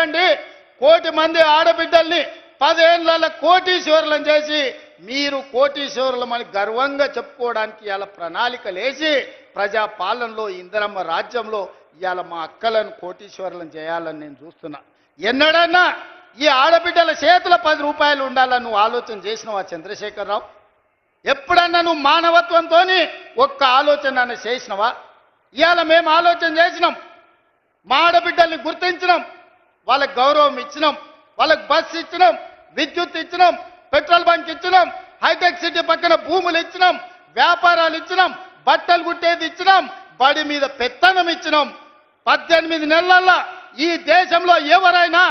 పెట్టండి. 1 కోటి మంది ఆడబిడ్డల్ని 10 ఏళ్ల కోటీశ్వరులను చేసి మీరు కోటీశ్వరులమని గర్వంగా చెప్పుకోవడానికి ఇలా ప్రణాళికలేసి ప్రజాపాలనలో ఇందిరమ్మ రాజ్యంలో ఇవాళ మా అక్కలను కోటీశ్వరులను చేయాలని నేను చూస్తున్నా. ఎన్నడన్నా ఈ ఆడబిడ్డల చేతుల 10 రూపాయలు ఉండాలని నువ్వు ఆలోచన చేసినావా చంద్రశేఖరరావు? ఎప్పుడన్నా నువ్వు మానవత్వంతో ఒక్క ఆలోచన చేసినవా? ఇవాళ మేము ఆలోచన చేసినాం, మా ఆడబిడ్డల్ని గుర్తించినాం, వాళ్ళకి గౌరవం ఇచ్చినాం, వాళ్ళకి బస్సు ఇచ్చినాం, విద్యుత్ ఇచ్చినాం, పెట్రోల్ బంక్ ఇచ్చినాం, హైటెక్ సిటీ పక్కన భూములు ఇచ్చినాం, వ్యాపారాలు ఇచ్చినాం, బట్టలు కుట్టేది ఇచ్చినాం, బడి మీద పెత్తనం ఇచ్చినాం. 18 నెలల్లో ఈ దేశంలో ఎవరైనా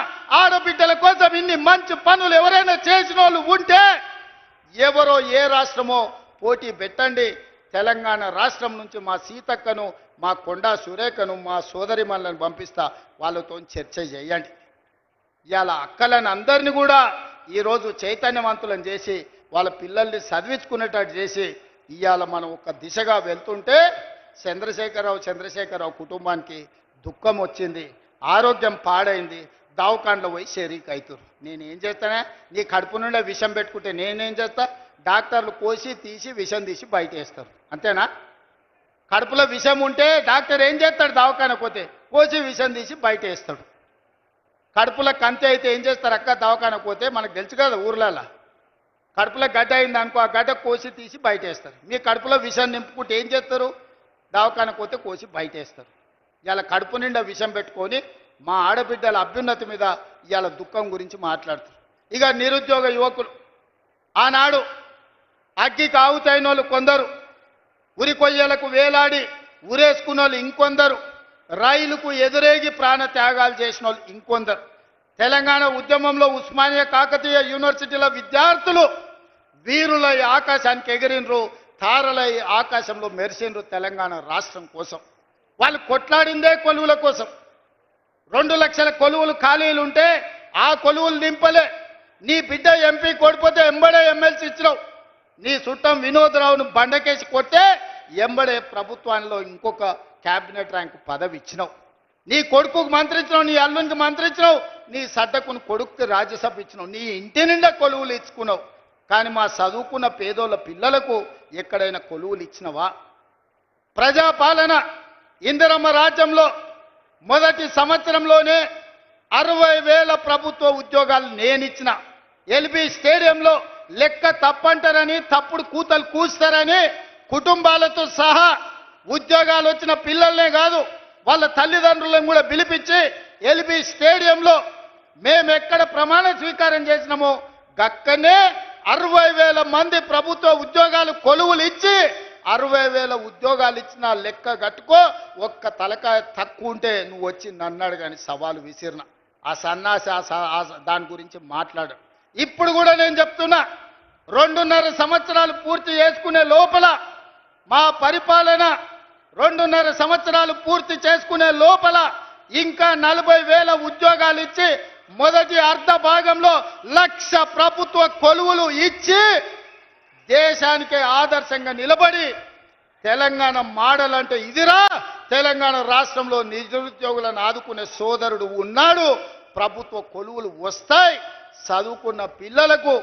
ఆడబిడ్డల కోసం ఇన్ని మంచి పనులు ఎవరైనా చేసిన వాళ్ళు ఉంటే ఎవరో ఏ రాష్ట్రమో పోటీ పెట్టండి. తెలంగాణ రాష్ట్రం నుంచి మా సీతక్కను, మా కొండా సురేఖను, మా సోదరిమణులను పంపిస్తా, వాళ్ళతో చర్చ చేయండి. ఇవాళ అక్కలను అందరినీ కూడా ఈరోజు చైతన్యవంతులను చేసి వాళ్ళ పిల్లల్ని చదివించుకునేటట్టు చేసి ఇవాళ మనం ఒక దిశగా వెళ్తుంటే చంద్రశేఖరరావు కుటుంబానికి దుఃఖం వచ్చింది, ఆరోగ్యం పాడైంది, దవాఖానలో పోయి షరీక్ అవుతారు. నేనేం చేస్తానే? నీ కడుపు నుండే విషం పెట్టుకుంటే నేనేం చేస్తా? డాక్టర్లు కోసి తీసి విషం తీసి బయట వేస్తారు, అంతేనా? కడుపులో విషం ఉంటే డాక్టర్ ఏం చేస్తాడు? దవాఖానకు పోతే కోసి విషం తీసి బయట వేస్తాడు. కడుపులో కంతి అయితే ఏం చేస్తారు అక్క? దవాఖానకు పోతే మనకు తెలుసు కదా, ఊర్లలో కడుపులో గడ్డ అయింది అనుకో, ఆ గడ్డ కోసి తీసి బయట వేస్తారు. మీ కడుపులో విషం నింపుకుంటే ఏం చేస్తారు? దవాఖానకు పోతే కోసి బయట వేస్తారు. ఇవాళ కడుపు నిండా విషం పెట్టుకొని మా ఆడబిడ్డల అభ్యున్నతి మీద ఇవాళ దుఃఖం గురించి మాట్లాడుతారు. ఇక నిరుద్యోగ యువకులు ఆనాడు అగ్గికి ఆవుతైన వాళ్ళు కొందరు, ఉరి కొయ్యలకు వేలాడి ఉరేసుకున్న వాళ్ళు ఇంకొందరు, రైలుకు ఎదురేగి ప్రాణ త్యాగాలు చేసిన వాళ్ళు ఇంకొందరు. తెలంగాణ ఉద్యమంలో ఉస్మానియా కాకతీయ యూనివర్సిటీల విద్యార్థులు వీరులై ఆకాశానికి ఎగిరినరు, తారలై ఆకాశంలో మెరిసినరు తెలంగాణ రాష్ట్రం కోసం. వాళ్ళు కొట్లాడిందే కొలువుల కోసం. 2 లక్షల కొలువులు ఖాళీలు ఉంటే ఆ కొలువులు నింపలే. నీ బిడ్డ ఎంపీ కొడిపోతే ఎంబడే ఎమ్మెల్సీ ఇచ్చినావు. నీ చుట్టం వినోద్రావును బండకేసి కొట్టే ఎంబడే ప్రభుత్వంలో ఇంకొక క్యాబినెట్ ర్యాంకు పదవి ఇచ్చినావు. నీ కొడుకుకు మంత్రి ఇచ్చినావు, నీ అల్లునికి మంత్రి ఇచ్చినావు, నీ సడ్డకుని కొడుకుకి రాజ్యసభ ఇచ్చినావు, నీ ఇంటి నిండా కొలువులు ఇచ్చుకున్నావు. కానీ మా చదువుకున్న పేదోళ్ళ పిల్లలకు ఎక్కడైనా కొలువులు ఇచ్చినవా? ప్రజాపాలన ఇందిరమ్మ రాజ్యంలో మొదటి సంవత్సరంలోనే 60,000 ప్రభుత్వ ఉద్యోగాలు నేనిచ్చిన. ఎల్బీ స్టేడియంలో లెక్క తప్పంటారని, తప్పుడు కూతలు కూస్తారని కుటుంబాలతో సహా ఉద్యోగాలు వచ్చిన పిల్లల్నే కాదు వాళ్ళ తల్లిదండ్రులను కూడా పిలిపించి ఎల్బీ స్టేడియంలో మేము ఎక్కడ ప్రమాణ స్వీకారం చేసినామో గక్కనే 60,000 మంది ప్రభుత్వ ఉద్యోగాలు కొలువులు ఇచ్చి 60,000 ఉద్యోగాలు ఇచ్చిన లెక్క కట్టుకో. ఒక్క తలకాయ తక్కువ ఉంటే నువ్వు వచ్చి నన్నాడు కానీ సవాలు విసిరిన ఆ సన్నాసి దాని గురించి మాట్లాడు. ఇప్పుడు కూడా నేను చెప్తున్నా, 2.5 సంవత్సరాలు పూర్తి చేసుకునే లోపల మా పరిపాలన 2.5 సంవత్సరాలు పూర్తి చేసుకునే లోపల ఇంకా 40,000 ఉద్యోగాలు ఇచ్చి మొదటి అర్ధ భాగంలో 1,00,000 ప్రభుత్వ కొలువులు ఇచ్చి దేశానికే ఆదర్శంగా నిలబడి తెలంగాణ మోడల్ అంటే ఇదిరా, తెలంగాణ రాష్ట్రంలో నిరుద్యోగులను ఆదుకునే సోదరుడు ఉన్నాడు, ప్రభుత్వ కొలువులు వస్తాయి, చదువుకున్న పిల్లలకు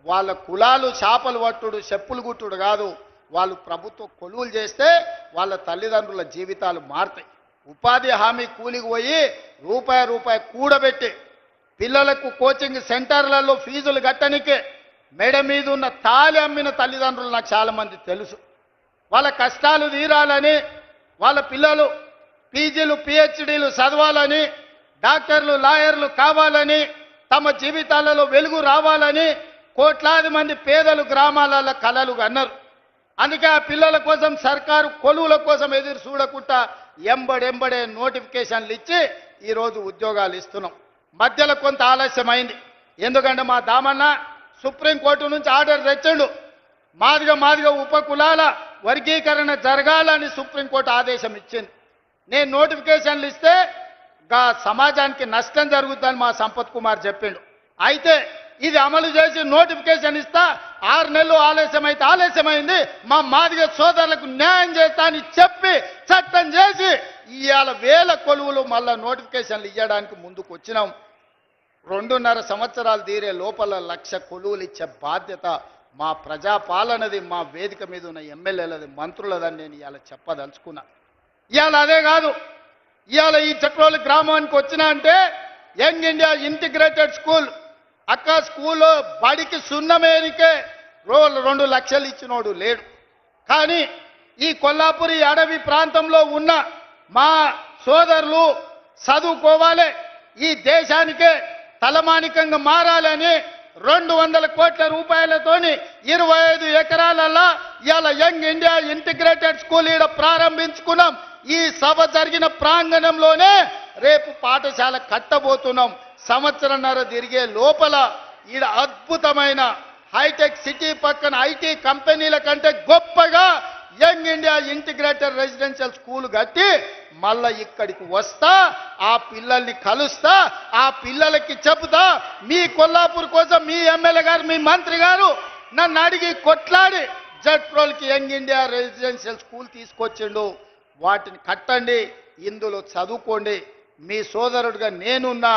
వాళ్ళ కులాలు చేపలు పట్టుడు చెప్పులు గుట్టుడు కాదు, వాళ్ళు ప్రభుత్వ కొలువులు చేస్తే వాళ్ళ తల్లిదండ్రుల జీవితాలు మారుతాయి. ఉపాధి హామీ కూలికి పోయి రూపాయి కూడబెట్టి పిల్లలకు కోచింగ్ సెంటర్లలో ఫీజులు కట్టనికే మెడ మీద ఉన్న తాలి అమ్మిన తల్లిదండ్రులు నాకు చాలామంది తెలుసు. వాళ్ళ కష్టాలు తీరాలని, వాళ్ళ పిల్లలు పీజీలు పిహెచ్డీలు చదవాలని, డాక్టర్లు లాయర్లు కావాలని, తమ జీవితాలలో వెలుగు రావాలని కోట్లాది మంది పేదలు గ్రామాలలో కలలు అన్నారు. అందుకే ఆ పిల్లల కోసం సర్కారు కొలువుల కోసం ఎదురు చూడకుండా ఎంబడెంబడే నోటిఫికేషన్లు ఇచ్చి ఈరోజు ఉద్యోగాలు ఇస్తున్నాం. మధ్యలో కొంత ఆలస్యమైంది, ఎందుకంటే మా దామన్న సుప్రీంకోర్టు నుంచి ఆర్డర్ తెచ్చిండు. మాదిగ ఉపకులాల వర్గీకరణ జరగాలని సుప్రీంకోర్టు ఆదేశం ఇచ్చింది. నేను నోటిఫికేషన్లు ఇస్తే సమాజానికి నష్టం జరుగుతుందని మా సంపత్ కుమార్ చెప్పిండు. అయితే ఇది అమలు చేసి నోటిఫికేషన్ ఇస్తా, 6 నెలలు ఆలస్యమైంది, మా మాదిగ సోదరులకు న్యాయం చేస్తా అని చెప్పి చట్టం చేసి ఇవాళ 1000 కొలువులు మళ్ళా నోటిఫికేషన్లు ఇవ్వడానికి ముందుకు వచ్చినాం. 2.5 సంవత్సరాలు తీరే లోపల 1,00,000 కొలువులు ఇచ్చే బాధ్యత మా ప్రజాపాలనది, మా వేదిక మీద ఉన్న ఎమ్మెల్యేలది, మంత్రులదని నేను ఇవాళ చెప్పదలుచుకున్నా. ఇవాళ అదే కాదు, ఇవాళ ఈ చక్రోలు గ్రామానికి వచ్చినా అంటే యంగ్ ఇండియా ఇంటిగ్రేటెడ్ స్కూల్ అక్క స్కూల్లో బడికి సున్నమేనికే 2 లక్షలు ఇచ్చినోడు లేడు. కానీ ఈ కొల్లాపురి అడవి ప్రాంతంలో ఉన్న మా సోదరులు చదువుకోవాలి, ఈ దేశానికే తలమానికంగా మారాలని 200 కోట్ల రూపాయలతోని 25 ఎకరాలలో ఇవాళ యంగ్ ఇండియా ఇంటిగ్రేటెడ్ స్కూల్ ఈడ ప్రారంభించుకున్నాం. ఈ సభ జరిగిన ప్రాంగణంలోనే రేపు పాఠశాల కట్టబోతున్నాం. సంవత్సరంన్నర తిరిగే లోపల ఈడ అద్భుతమైన హైటెక్ సిటీ పక్కన ఐటీ కంపెనీల కంటే గొప్పగా young India integrated residential school కట్టి మళ్ళా ఇక్కడికి వస్తా, ఆ పిల్లల్ని కలుస్తా, ఆ పిల్లలకి చెబుతా, మీ కొల్లాపూర్ కోసం మీ ఎమ్మెల్యే గారు, మీ మంత్రి గారు నన్ను అడిగి కొట్లాడి జట్రోల్కి యంగ్ ఇండియా రెసిడెన్షియల్ స్కూల్ తీసుకొచ్చిండు. వాటిని కట్టండి, ఇందులో చదువుకోండి. మీ సోదరుడిగా నేనున్నా.